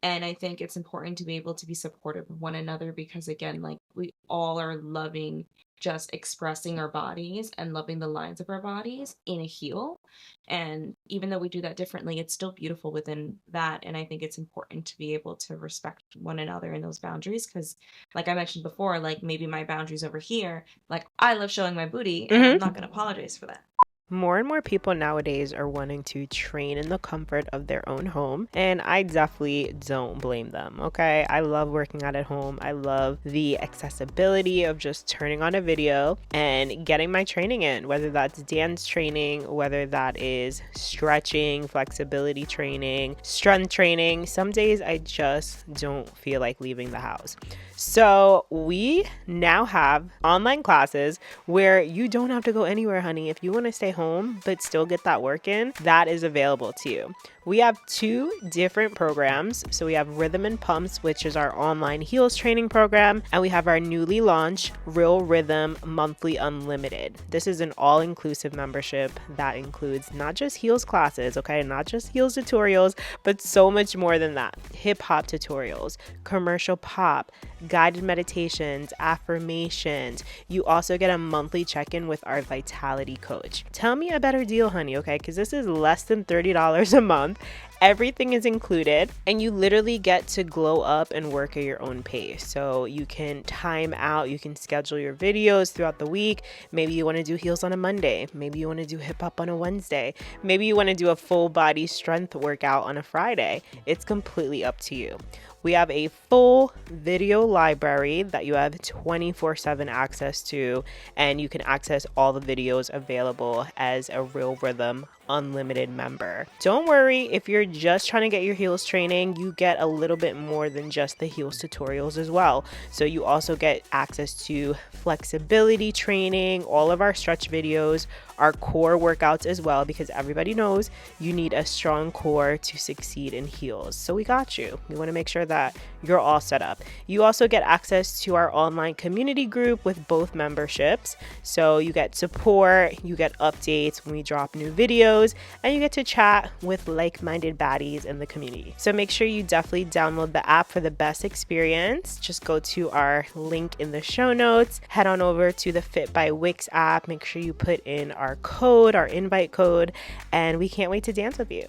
And I think it's important to be able to be supportive of one another because, again, like we all are loving just expressing our bodies and loving the lines of our bodies in a heel. And even though we do that differently, it's still beautiful within that. And I think it's important to be able to respect one another in those boundaries because, like I mentioned before, like maybe my boundaries over here, like I love showing my booty and I'm not going to apologize for that. More and more people nowadays are wanting to train in the comfort of their own home, and I definitely don't blame them, okay? I love working out at home. I love the accessibility of just turning on a video and getting my training in, whether that's dance training, whether that is stretching, flexibility training, strength training. Some days I just don't feel like leaving the house. So we now have online classes where you don't have to go anywhere, honey. If you want to stay home but still get that work in, that is available to you. We have 2 different programs. So we have Rhythm and Pumps, which is our online heels training program, and we have our newly launched Real Rhythm Monthly Unlimited. This is an all-inclusive membership that includes not just heels classes, okay, not just heels tutorials, but so much more than that. Hip hop tutorials, commercial pop, guided meditations, affirmations. You also get a monthly check-in with our vitality coach. Tell me a better deal, honey, okay? Because this is less than $30 a month. Everything is included, and you literally get to glow up and work at your own pace. So you can time out, you can schedule your videos throughout the week. Maybe you want to do heels on a Monday. Maybe you want to do hip hop on a Wednesday. Maybe you want to do a full body strength workout on a Friday. It's completely up to you. We have a full video library that you have 24/7 access to, and you can access all the videos available as a Real Rhythm Unlimited member. Don't worry, if you're just trying to get your heels training, you get a little bit more than just the heels tutorials as well. So you also get access to flexibility training, all of our stretch videos, our core workouts as well, because everybody knows you need a strong core to succeed in heels. So we got you. We want to make sure that you're all set up. You also get access to our online community group with both memberships. So you get support, you get updates when we drop new videos, and you get to chat with like-minded baddies in the community. So make sure you definitely download the app for the best experience. Just go to our link in the show notes, head on over to the Fit by Wix app, make sure you put in our code, our invite code, and we can't wait to dance with you.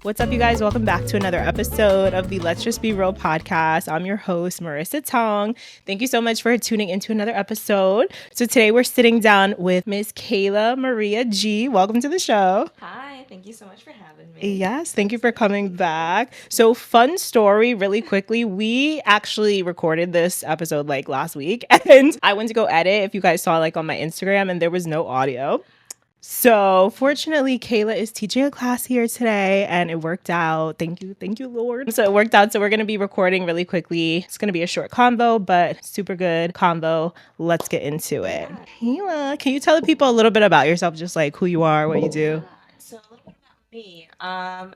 What's up, you guys? Welcome back to another episode of the Let's Just Be Real podcast. I'm your host, Marissa Tonge. Thank you so much for tuning into another episode. So today we're sitting down with Miss Kayla Maria G. Welcome to the show. Hi, thank you so much for having me. Yes, thank you for coming back. So fun story, really quickly. We actually recorded this episode like last week, and I went to go edit, if you guys saw like on my Instagram, and there was no audio. So fortunately, Kayla is teaching a class here today, and it worked out. Thank you, Lord. So it worked out. So we're going to be recording really quickly. It's going to be a short convo, but super good convo. Let's get into it. Kayla, can you tell the people a little bit about yourself, just like who you are, what you do? So a little bit about me.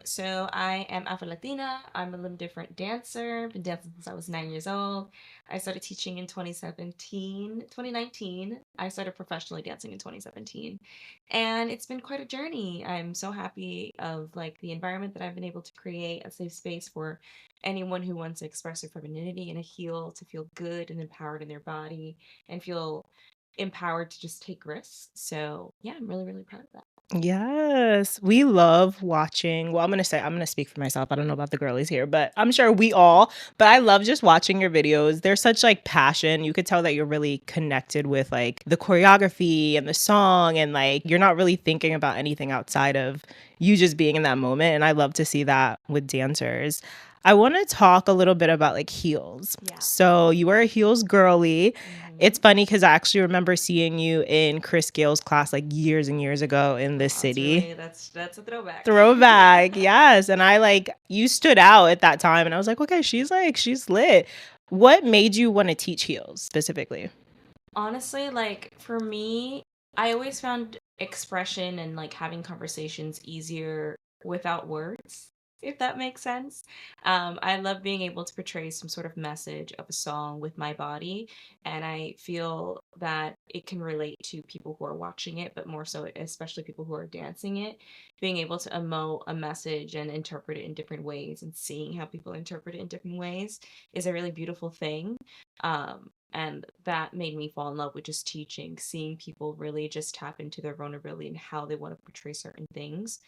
So I am Afro-Latina. I'm a little different dancer. Been dancing since I was 9 years old. I started teaching in 2019. I started professionally dancing in 2017. And it's been quite a journey. I'm so happy of like the environment that I've been able to create, a safe space for anyone who wants to express their femininity in a heel, to feel good and empowered in their body and feel empowered to just take risks. So yeah, I'm really, really proud of that. Yes, we love watching. Well, I'm going to speak for myself. I don't know about the girlies here, but I'm sure we all, but I love just watching your videos. There's such like passion. You could tell that you're really connected with like the choreography and the song, and like you're not really thinking about anything outside of you just being in that moment. And I love to see that with dancers. I want to talk a little bit about like heels. Yeah. So you were a heels girly. It's funny because I actually remember seeing you in Chris Gale's class like years and years ago in this city. That's a throwback. Throwback, yes. And I like, you stood out at that time, and I was like, okay, she's lit. What made you want to teach heels specifically? Honestly, like for me, I always found expression and like having conversations easier without words. if that makes sense. I love being able to portray some sort of message of a song with my body, and I feel that it can relate to people who are watching it, but more so, especially people who are dancing it. Being able to emote a message and interpret it in different ways, and seeing how people interpret it in different ways is a really beautiful thing. And that made me fall in love with just teaching, seeing people really just tap into their vulnerability and how they want to portray certain things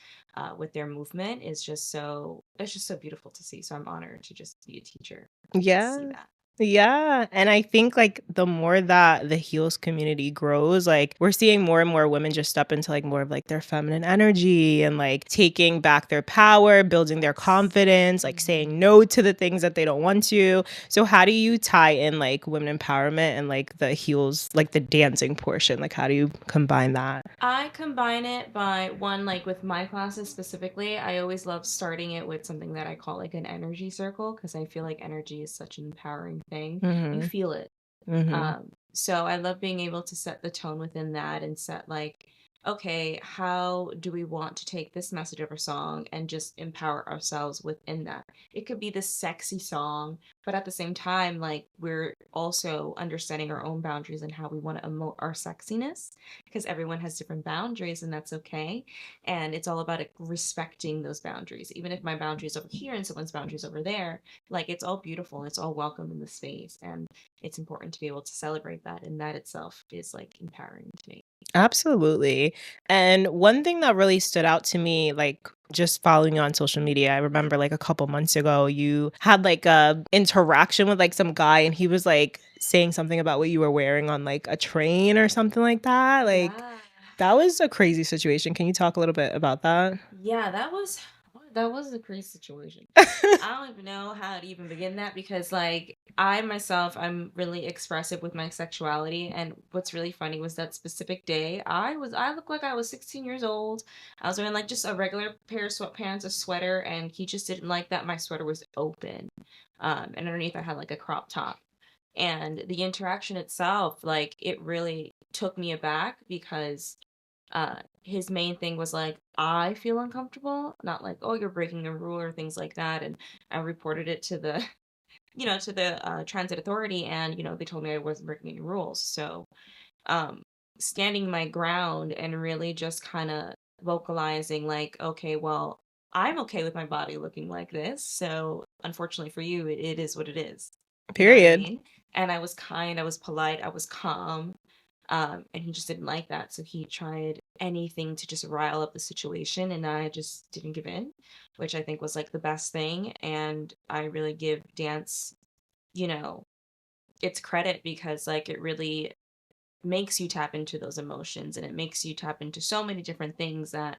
with their movement is just so, it's just so beautiful to see. So I'm honored to just be a teacher to see Yeah. that. Yeah. And I think like the more that the heels community grows, like we're seeing more and more women just step into like more of like their feminine energy and like taking back their power, building their confidence, like saying no to the things that they don't want to. So how do you tie in like women empowerment and like the heels, like the dancing portion? Like how do you combine that? I combine it by one, like with my classes specifically, I always love starting it with something that I call like an energy circle because I feel like energy is such an empowering thing. You Mm-hmm. feel it. Mm-hmm. So I love being able to set the tone within that and set like, okay, how do we want to take this message of our song and just empower ourselves within that? It could be this sexy song, but at the same time, like we're also understanding our own boundaries and how we want to emote our sexiness because everyone has different boundaries and that's okay. And it's all about respecting those boundaries. Even if my boundary is over here and someone's boundary is over there, like it's all beautiful and it's all welcome in the space. And it's important to be able to celebrate that. And that itself is like empowering to me. Absolutely. And one thing that really stood out to me, like just following you on social media, I remember like a couple months ago, you had like a interaction with like some guy and he was like saying something about what you were wearing on like a train or something like that. Like Yeah. that was a crazy situation. Can you talk a little bit about that? Yeah, that was a crazy situation. I don't even know how to even begin that because like I myself I'm really expressive with my sexuality and what's really funny was that specific day I looked like I was 16 years old. I was wearing like just a regular pair of sweatpants, a sweater, and he just didn't like that my sweater was open. And underneath I had like a crop top. And the interaction itself, like it really took me aback because his main thing was like I feel uncomfortable, not like oh you're breaking a rule or things like that. And I reported it to the to the transit authority, and they told me I wasn't breaking any rules. So um standing my ground and really just kind of vocalizing like okay, well, I'm okay with my body looking like this, so unfortunately for you it is what it is. You know what I Period. mean? And I was kind, I was polite, I was calm. And he just didn't like that. So he tried anything to just rile up the situation. And I just didn't give in, which I think was like the best thing. And I really give dance, you know, its credit because like it really makes you tap into those emotions and it makes you tap into so many different things that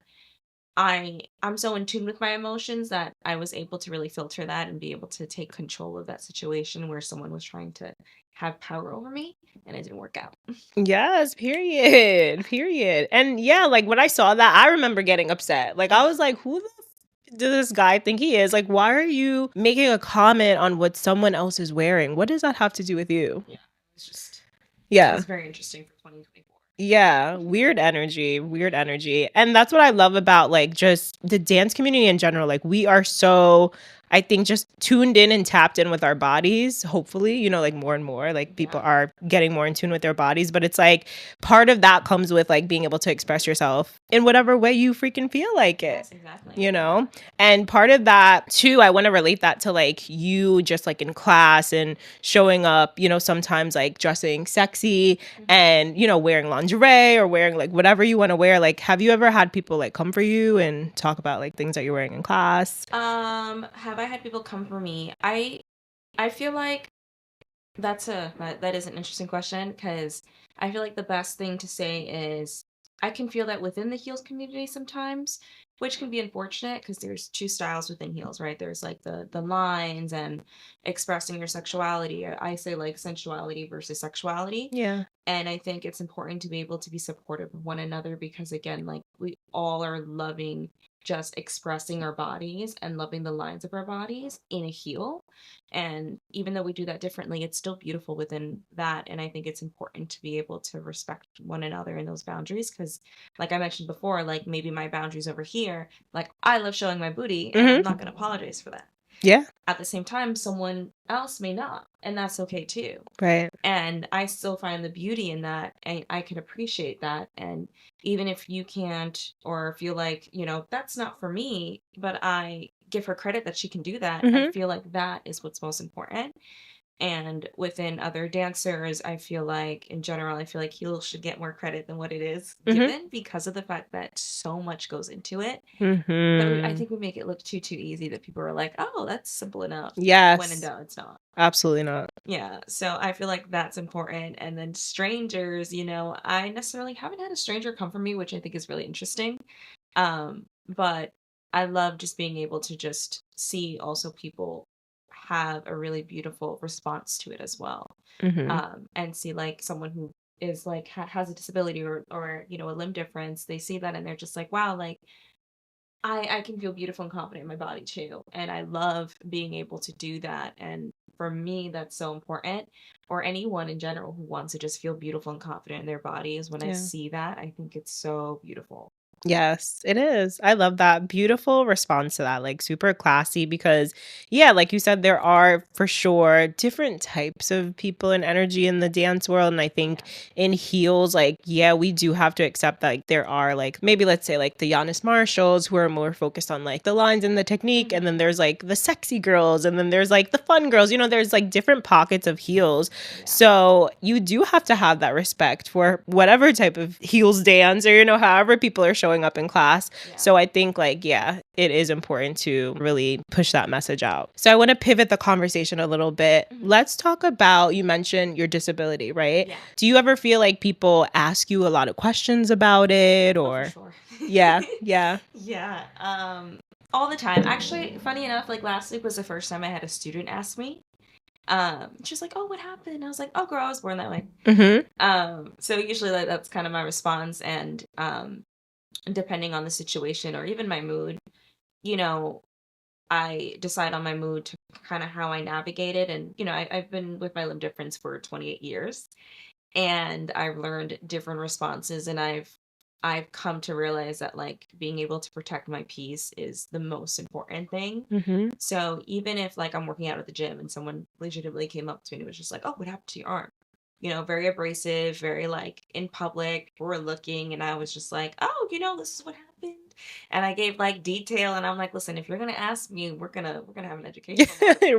I'm so in tune with my emotions that I was able to really filter that and be able to take control of that situation where someone was trying to have power over me and it didn't work out. Yes, period. Period. And yeah, like when I saw that, I remember getting upset. Like I was like, who the does this guy think he is? Like, why are you making a comment on what someone else is wearing? What does that have to do with you? Yeah, it's just it Yeah. was very interesting for 2024. Yeah, weird energy, weird energy. And that's what I love about like just the dance community in general. Like we are so I think just tuned in and tapped in with our bodies. Hopefully, like more and more like people Yeah. are getting more in tune with their bodies, but it's like part of that comes with like being able to express yourself in whatever way you freaking feel like it. Yes, exactly. You know? And part of that too, I want to relate that to like you just like in class and showing up, sometimes like dressing sexy and wearing lingerie or wearing like whatever you want to wear. Like have you ever had people like come for you and talk about like things that you're wearing in class? Have I had people come for me? I feel like that is an interesting question because I feel like the best thing to say is I can feel that within the heels community sometimes, which can be unfortunate because there's two styles within heels, right? There's like the lines and expressing your sexuality. I say like sensuality versus sexuality. Yeah. And I think it's important to be able to be supportive of one another because, again, like we all are loving just expressing our bodies and loving the lines of our bodies in a heel. And even though we do that differently, it's still beautiful within that. And I think it's important to be able to respect one another in those boundaries because, like I mentioned before, like maybe my boundaries over here clear, like, I love showing my booty, and I'm not going to apologize for that. Yeah. At the same time, someone else may not, and that's okay too. Right. And I still find the beauty in that, and I can appreciate that. And even if you can't, or feel like, that's not for me, but I give her credit that she can do that, I feel like that is what's most important. And within other dancers, I feel like, in general, I feel like heels should get more credit than what it is given, because of the fact that so much goes into it. That I think we make it look too easy, that people are like, oh, that's simple enough. Yes. When in doubt, it's not. Absolutely not. Yeah, so I feel like that's important. And then strangers, I necessarily haven't had a stranger come for me, which I think is really interesting. But I love just being able to just see also people have a really beautiful response to it as well. And see, like, someone who is like has a disability or a limb difference, they see that and they're just like, wow, like, I can feel beautiful and confident in my body too. And I love being able to do that. And for me, that's so important. Or anyone in general who wants to just feel beautiful and confident in their bodies. When I see that, I think it's so beautiful. Yes, it is. I love that. Beautiful response to that. Like, super classy, because yeah, like you said, there are for sure different types of people and energy in the dance world. And I think in heels, like, yeah, we do have to accept that, like, there are, like, maybe let's say like the Giannis Marshalls who are more focused on like the lines and the technique. And then there's like the sexy girls, and then there's like the fun girls, there's like different pockets of heels. So you do have to have that respect for whatever type of heels dance, or, however people are showing up in class. So I think, like, yeah, it is important to really push that message out. So I want to pivot the conversation a little bit. Let's talk about, you mentioned your disability, right? Yeah. Do you ever feel like people ask you a lot of questions about it, or? Oh, for sure. Yeah. All the time. Actually, funny enough, like, last week was the first time I had a student ask me. She's like, oh, what happened? I was like, oh, girl, I was born that way. So usually, like, that's kind of my response. And depending on the situation or even my mood, I decide on my mood to kind of how I navigate it. And, I've been with my limb difference for 28 years, and I've learned different responses, and I've come to realize that, like, being able to protect my peace is the most important thing. So even if, like, I'm working out at the gym and someone legitimately came up to me and was just like, oh, what happened to your arm? Very abrasive, very, like, in public, we're looking, and I was just like, oh, this is what happened. And I gave, like, detail, and I'm like, listen, if you're gonna ask me, we're gonna have an education.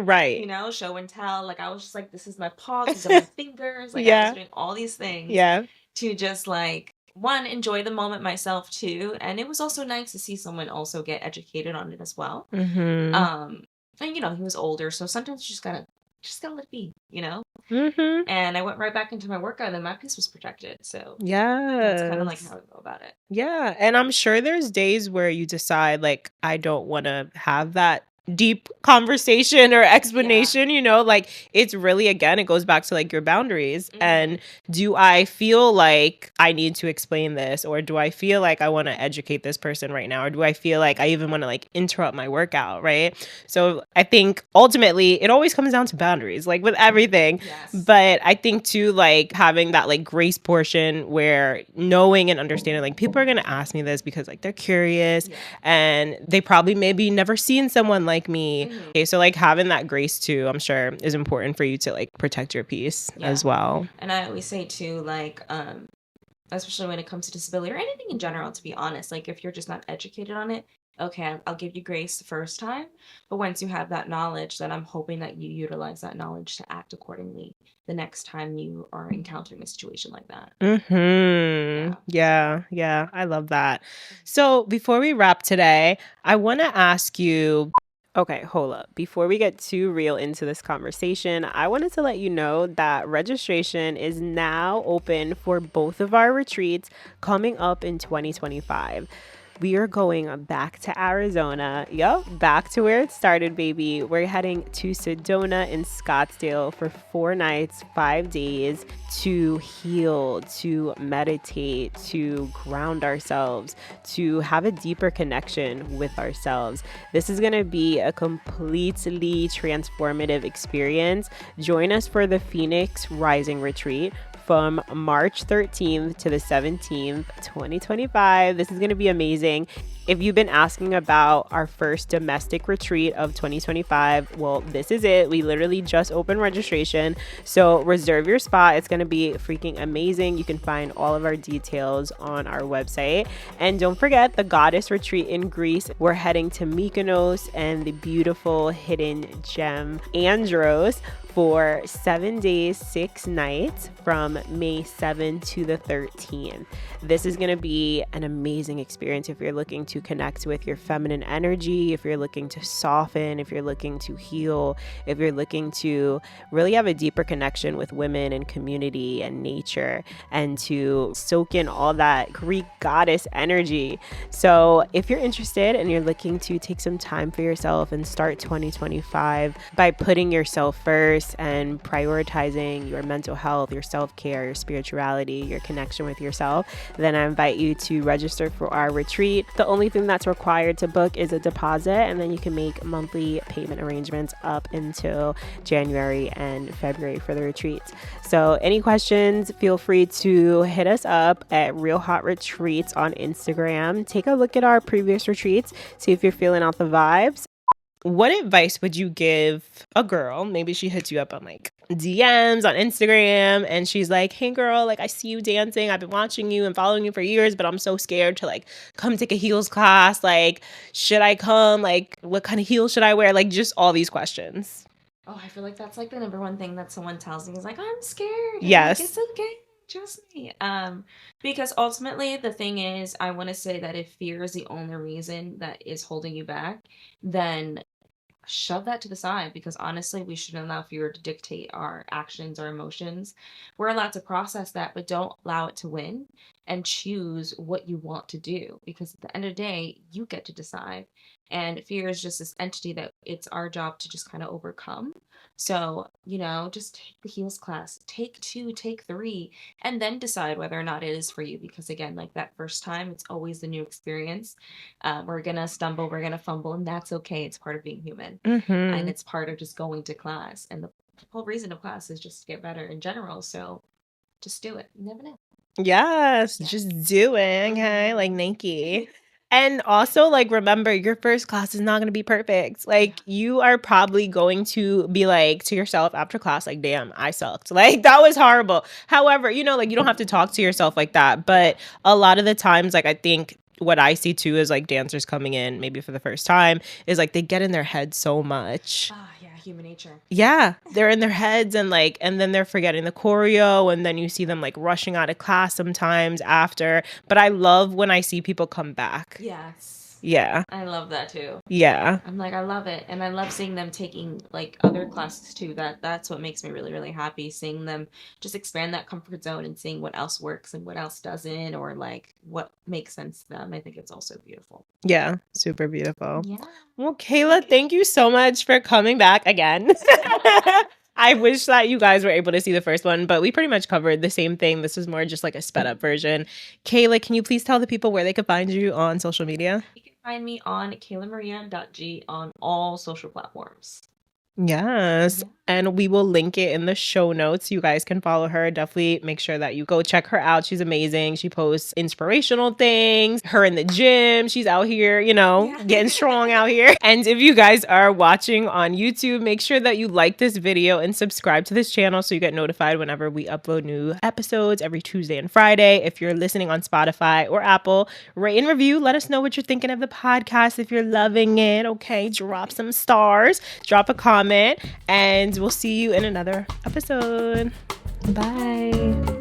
Right. Show and tell. Like, I was just like, this is my paws, these are my fingers. Like, I was doing all these things to just, like, one, enjoy the moment myself too. And it was also nice to see someone also get educated on it as well. And he was older, so sometimes you just gotta let it be, And I went right back into my workout, and my piece was protected. So that's kind of like how I go about it. Yeah. And I'm sure there's days where you decide, like, I don't want to have that deep conversation or explanation, like, it's really, again, it goes back to, like, your boundaries. And do I feel like I need to explain this, or do I feel like I want to educate this person right now, or do I feel like I even want to, like, interrupt my workout, right? So I think ultimately it always comes down to boundaries, like with everything. But I think too, like, having that, like, grace portion where knowing and understanding, like, people are going to ask me this because, like, they're curious and they probably maybe never seen someone like me. Okay, so, like, having that grace too, I'm sure, is important for you to, like, protect your peace as well. And I always say too, like, especially when it comes to disability or anything in general, to be honest, like, if you're just not educated on it, okay, I'll give you grace the first time, but once you have that knowledge, then I'm hoping that you utilize that knowledge to act accordingly the next time you are encountering a situation like that. Yeah, I love that. So before we wrap today, I want to ask you, okay, hold up. Before we get too real into this conversation, I wanted to let you know that registration is now open for both of our retreats coming up in 2025. We are going back to Arizona. Back to where it started, baby. We're heading to Sedona in Scottsdale for 4 nights, 5 days to heal, to meditate, to ground ourselves, to have a deeper connection with ourselves. This is going to be a completely transformative experience. Join us for the Phoenix Rising Retreat from March 13th to the 17th, 2025. This is going to be amazing. If you've been asking about our first domestic retreat of 2025, well, this is it. We literally just opened registration. So reserve your spot. It's going to be freaking amazing. You can find all of our details on our website. And don't forget the Goddess Retreat in Greece. We're heading to Mykonos and the beautiful hidden gem Andros for 7 days, 6 nights from May 7 to the 13th. This is going to be an amazing experience if you're looking to connect with your feminine energy, if you're looking to soften, if you're looking to heal, if you're looking to really have a deeper connection with women and community and nature, and to soak in all that Greek goddess energy. So if you're interested and you're looking to take some time for yourself and start 2025 by putting yourself first and prioritizing your mental health, your self-care, your spirituality, your connection with yourself, then I invite you to register for our retreat. The only thing that's required to book is a deposit, and then you can make monthly payment arrangements up until January and February for the retreats. So any questions, feel free to hit us up at Real Hot Retreats on Instagram. Take a look at our previous retreats, see if you're feeling out the vibes. What advice would you give a girl? Maybe she hits you up on like DMs on Instagram and she's like, hey girl, like I see you dancing. I've been watching you and following you for years, but I'm so scared to like come take a heels class. Like, should I come? Like, what kind of heels should I wear? Like, just all these questions. Oh, I feel like that's like the number one thing that someone tells me is like, I'm scared. Yes. Like, it's okay. Trust me. Because ultimately the thing is, I want to say that if fear is the only reason that is holding you back, then shove that to the side, because honestly, we shouldn't allow fear to dictate our actions or emotions. We're allowed to process that, but don't allow it to win, and choose what you want to do, because at the end of the day, you get to decide. And fear is just this entity that it's our job to just kind of overcome. So, just take the heels class, take 2, take 3, and then decide whether or not it is for you. Because again, like that first time, it's always the new experience. We're going to stumble, we're going to fumble, and that's okay. It's part of being human. And it's part of just going to class. And the whole reason of class is just to get better in general. So just do it. You never know. Yes, just do it, okay? Like Nike. And also, like, remember, your first class is not going to be perfect. Like, you are probably going to be like to yourself after class, like, damn, I sucked. Like, that was horrible. However, like, you don't have to talk to yourself like that. But a lot of the times, like, I think what I see too is like dancers coming in maybe for the first time is like they get in their head so much. Yeah, human nature. Yeah, they're in their heads and then they're forgetting the choreo, and then you see them like rushing out of class sometimes after. But I love when I see people come back. Yes. Yeah. I love that too. Yeah. I'm like, I love it. And I love seeing them taking like other classes too. That's what makes me really, really happy. Seeing them just expand that comfort zone and seeing what else works and what else doesn't, or like what makes sense to them. I think it's also beautiful. Yeah. Super beautiful. Yeah. Well, Kayla, thank you so much for coming back again. I wish that you guys were able to see the first one, but we pretty much covered the same thing. This is more just like a sped up version. Kayla, can you please tell the people where they could find you on social media? You can find me on KaylaMaria.G on all social platforms. Yes. Yeah. And we will link it in the show notes. You guys can follow her. Definitely make sure that you go check her out. She's amazing. She posts inspirational things. Her in the gym. She's out here, getting strong out here. And if you guys are watching on YouTube, make sure that you like this video and subscribe to this channel so you get notified whenever we upload new episodes every Tuesday and Friday. If you're listening on Spotify or Apple, rate and review. Let us know what you're thinking of the podcast. If you're loving it, okay, drop some stars, drop a comment, and we'll see you in another episode. Bye.